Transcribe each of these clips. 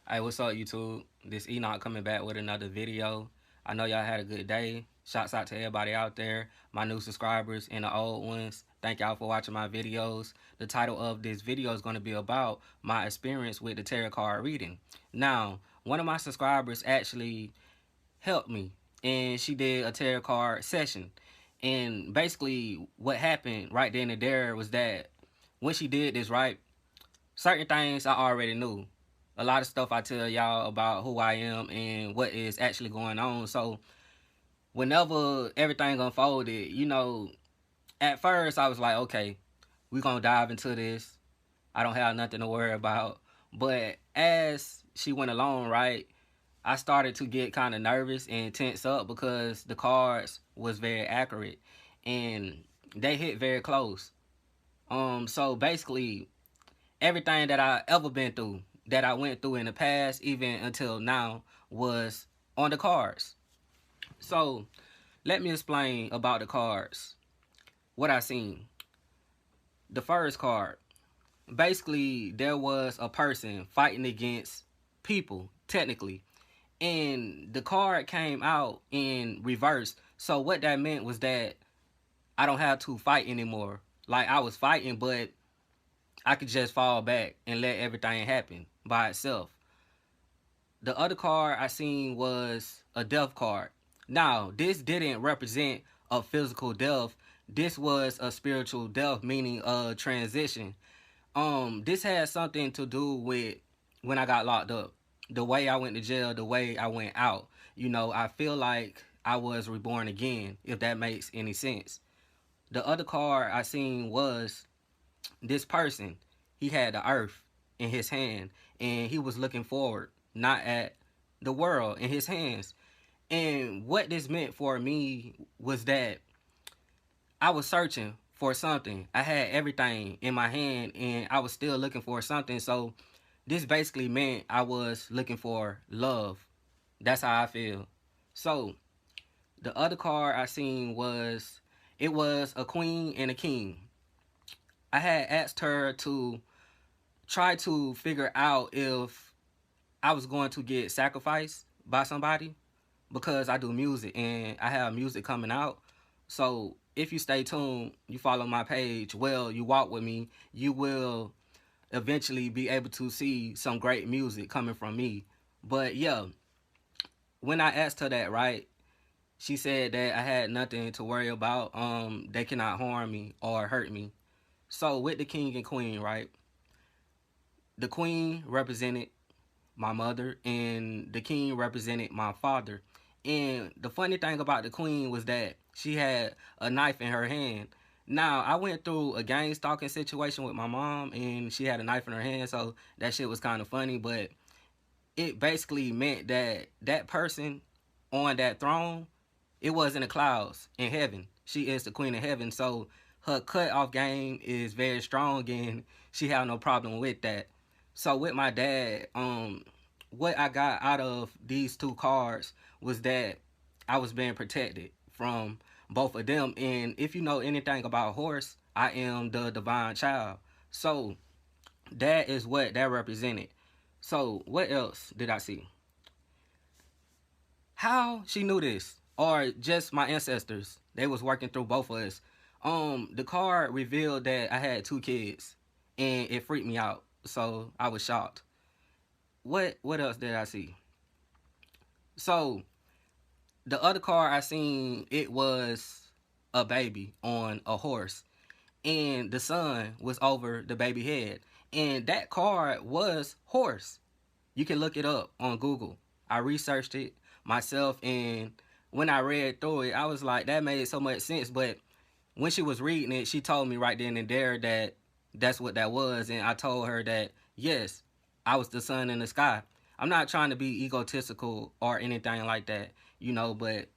Hey, what's up, YouTube? This Enoch coming back with another video. I know y'all had a good day. Shouts out to everybody out there, my new subscribers and the old ones. Thank y'all for watching my videos. The title of this video is going to be about my experience with the tarot card reading. Now, one of my subscribers actually helped me, and she did a tarot card session. And basically, what happened right then and there was that when she did this, right, certain things I already knew. A lot of stuff I tell y'all about who I am and what is actually going on. So whenever everything unfolded, at first I was like, okay, we gonna dive into this. I don't have nothing to worry about. But as she went along, right, I started to get kind of nervous and tense up because the cards was very accurate and they hit very close. So basically everything that I ever been through, that I went through in the past, even until now, was on the cards. So let me explain about the cards. What I seen. The first card. Basically, there was a person fighting against people, technically. And the card came out in reverse. So what that meant was that I don't have to fight anymore. Like, I was fighting, but I could just fall back and let everything happen by itself. The other card I seen was a death card. Now, this didn't represent a physical death. This was a spiritual death, meaning a transition. This had something to do with when I got locked up. The way I went to jail, the way I went out. I feel like I was reborn again, if that makes any sense. The other card I seen was this person. He had the earth in his hand, and he was looking forward, not at the world in his hands. And what this meant for me was that I was searching for something. I had everything in my hand and I was still looking for something. So this basically meant I was looking for love. That's how I feel. So the other card I seen was, it was a queen and a king. I had asked her to try to figure out if I was going to get sacrificed by somebody, because I do music and I have music coming out. So if you stay tuned, you follow my page, well, you walk with me, you will eventually be able to see some great music coming from me. But yeah, when I asked her that, right, she said that I had nothing to worry about. They cannot harm me or hurt me. So with the king and queen, right, the queen represented my mother and the king represented my father. And the funny thing about the queen was that she had a knife in her hand. Now, I went through a gang stalking situation with my mom and she had a knife in her hand, so that shit was kind of funny. But it basically meant that that person on that throne, it was in the clouds in heaven. She is the queen of heaven, so her cut-off game is very strong and she had no problem with that. So with my dad, what I got out of these two cards was that I was being protected from both of them. And if you know anything about horse, I am the divine child. So that is what that represented. So what else did I see? How she knew this, or just my ancestors, they was working through both of us. The card revealed that I had two kids, and it freaked me out. So I was shocked. What else did I see? So the other card I seen, it was a baby on a horse, and the sun was over the baby head, and that card was horse. You can look it up on Google. I researched it myself, and when I read through it, I was like, that made so much sense. But when she was reading it, she told me right then and there that that's what that was, and I told her that yes, I was the sun in the sky. I'm not trying to be egotistical or anything like that, but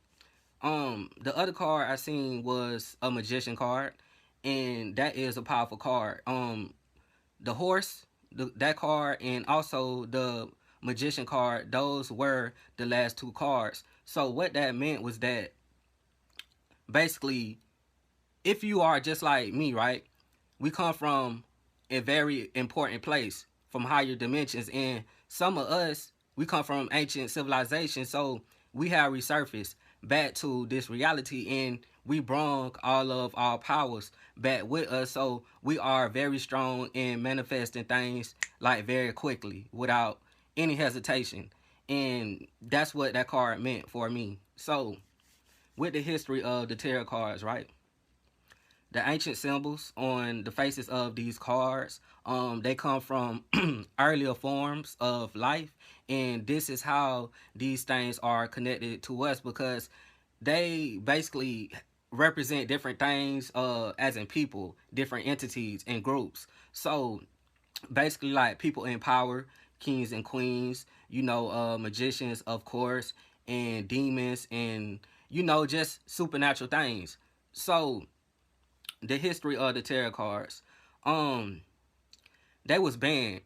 the other card I seen was a magician card, and that is a powerful card. The horse, that card, and also the magician card, those were the last two cards. So what that meant was that basically, if you are just like me, right, we come from a very important place. from higher dimensions. And some of us, we come from ancient civilization, so we have resurfaced back to this reality, and we brought all of our powers back with us. So we are very strong in manifesting things like very quickly without any hesitation. And that's what that card meant for me. So with the history of the tarot cards, right? The ancient symbols on the faces of these cards, they come from earlier forms of life, and this is how these things are connected to us, because they basically represent different things, as in people, different entities and groups. So basically, like people in power, kings and queens, magicians, of course, and demons, and just supernatural things. So the history of the tarot cards, um they was banned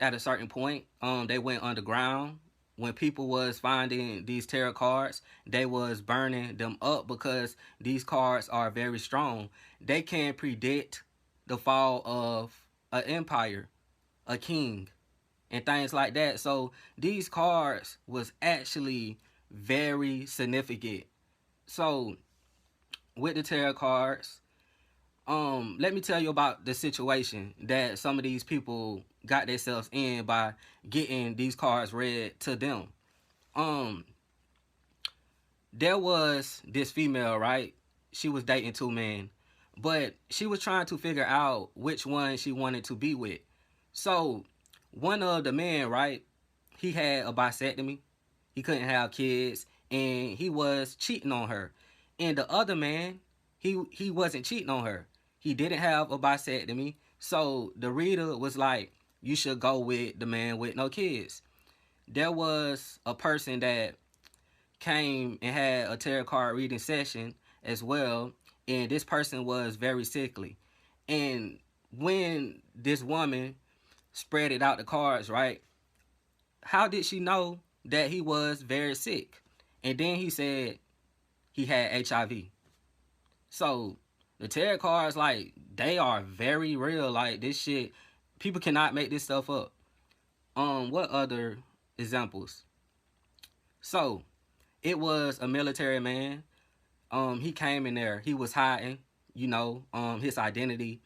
at a certain point. They went underground. When people was finding these tarot cards, they was burning them up, because these cards are very strong. They can predict the fall of an empire, a king, and things like that. So these cards was actually very significant. So with the tarot cards, let me tell you about the situation that some of these people got themselves in by getting these cards read to them. Um, there was this female, right? She was dating two men, but she was trying to figure out which one she wanted to be with. So one of the men, right? He had a vasectomy. He couldn't have kids, and he was cheating on her. And the other man, he wasn't cheating on her. He didn't have a vasectomy. So the reader was like, you should go with the man with no kids. There was a person that came and had a tarot card reading session as well, and this person was very sickly. And when this woman spread it out the cards, right? How did she know that he was very sick? And then he said he had HIV. So the tarot cards, like, they are very real. Like, this shit, people cannot make this stuff up. What other examples? So it was a military man. He came in there. He was hiding, his identity.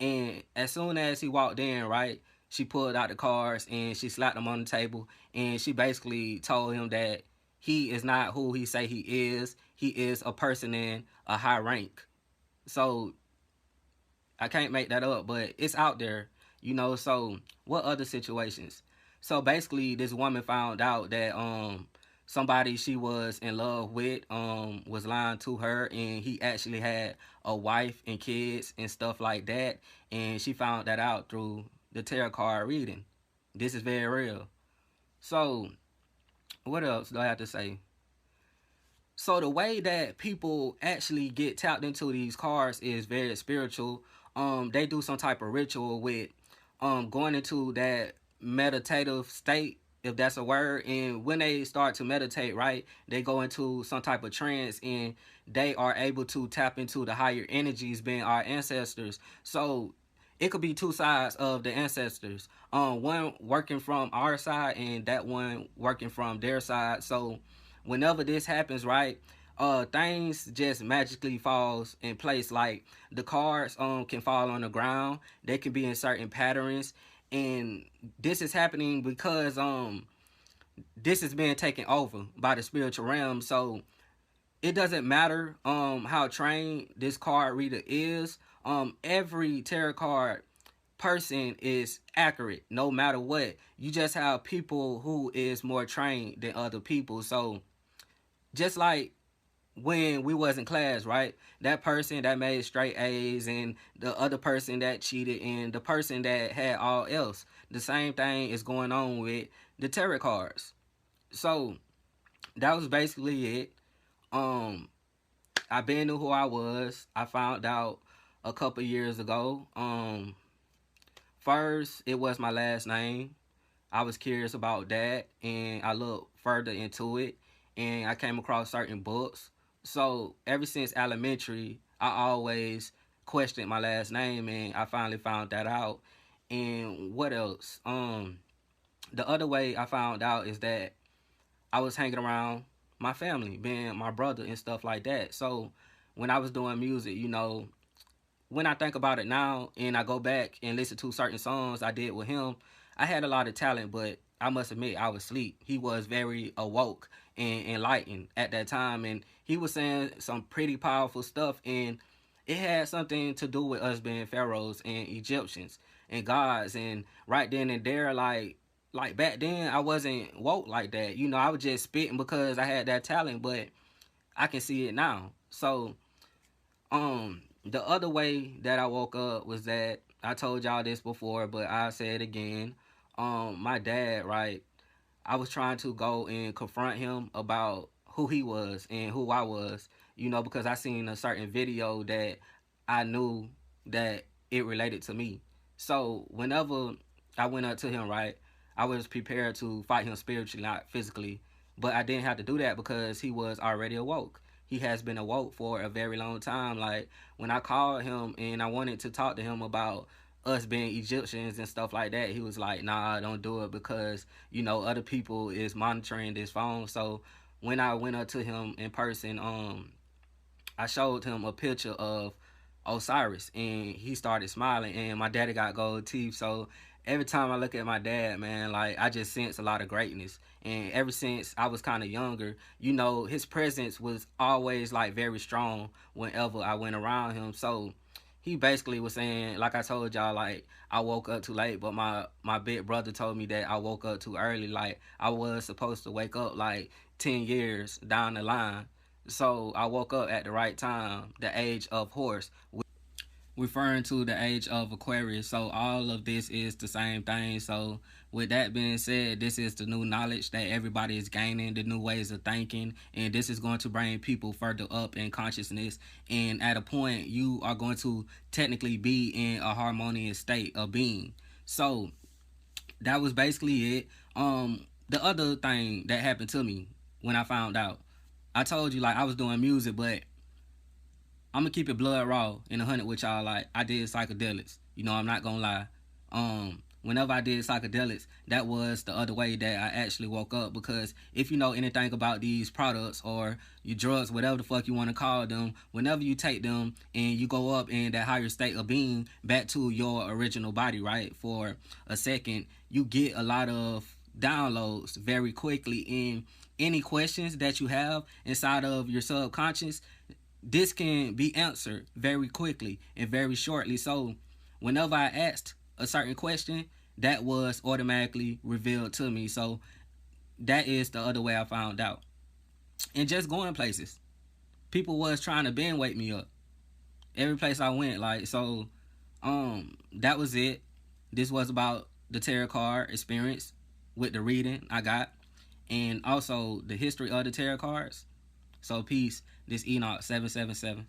And as soon as he walked in, right, she pulled out the cards and she slapped them on the table. And she basically told him that he is not who he say he is. He is a person in a high rank. So I can't make that up, but it's out there, So what other situations? So basically, this woman found out that somebody she was in love with was lying to her, and he actually had a wife and kids and stuff like that. And she found that out through the tarot card reading. This is very real. So what else do I have to say? So the way that people actually get tapped into these cards is very spiritual. They do some type of ritual with going into that meditative state, if that's a word. And when they start to meditate, right, they go into some type of trance, and they are able to tap into the higher energies, being our ancestors. So it could be two sides of the ancestors. One working from our side, and that one working from their side. So whenever this happens, right, things just magically falls in place. Like the cards can fall on the ground. They can be in certain patterns, and this is happening because this is being taken over by the spiritual realm. So it doesn't matter how trained this card reader is. Every tarot card person is accurate no matter what. You just have people who is more trained than other people. So just like when we was in class, right? That person that made straight A's, and the other person that cheated, and the person that had all else. The same thing is going on with the tarot cards. So that was basically it. I been knew who I was. I found out a couple years ago. First, it was my last name. I was curious about that, and I looked further into it, and I came across certain books. So ever since elementary, I always questioned my last name, and I finally found that out. And what else? The other way I found out is that I was hanging around my family, being my brother and stuff like that. So when I was doing music, you know, when I think about it now and I go back and listen to certain songs I did with him, I had a lot of talent, but I must admit I was asleep. He was very awoke and enlightened at that time, and he was saying some pretty powerful stuff, and it had something to do with us being pharaohs and Egyptians and gods. And right then and there, like back then, I wasn't woke like that. You know, I was just spitting because I had that talent, but I can see it now. So the other way that I woke up was that I told y'all this before, but I'll say it again. My dad, right? I was trying to go and confront him about who he was and who I was, you know, because I seen a certain video that I knew that it related to me. So whenever I went up to him, right, I was prepared to fight him spiritually, not physically. But I didn't have to do that because he was already awoke. He has been awoke for a very long time. Like when I called him and I wanted to talk to him about us being Egyptians and stuff like that, he was like, nah, don't do it because, you know, other people is monitoring this phone. So when I went up to him in person, I showed him a picture of Osiris and he started smiling, and my daddy got gold teeth. So every time I look at my dad, man, like I just sense a lot of greatness. And ever since I was kind of younger, you know, his presence was always like very strong whenever I went around him. So he basically was saying, like I told y'all, like I woke up too late, but my big brother told me that I woke up too early. Like I was supposed to wake up like 10 years down the line. So I woke up at the right time, the age of horse, referring to the age of Aquarius. So all of this is the same thing. So with that being said, this is the new knowledge that everybody is gaining, the new ways of thinking, and this is going to bring people further up in consciousness. And at a point, you are going to technically be in a harmonious state of being. So that was basically it. The other thing that happened to me when I found out, I told you like I was doing music, but I'm gonna keep it blood raw and 100 with y'all. Like I did psychedelics. You know, I'm not gonna lie. Whenever I did psychedelics, that was the other way that I actually woke up. Because if you know anything about these products or your drugs, whatever the fuck you want to call them, whenever you take them and you go up in that higher state of being back to your original body, right, for a second, you get a lot of downloads very quickly. And any questions that you have inside of your subconscious, this can be answered very quickly and very shortly. So whenever I asked a certain question, that was automatically revealed to me. So that is the other way I found out. And just going places, people was trying to bend wake me up every place I went. Like, so that was it. This was about the tarot card experience with the reading I got, and also the history of the tarot cards. So peace. This Enoch 777.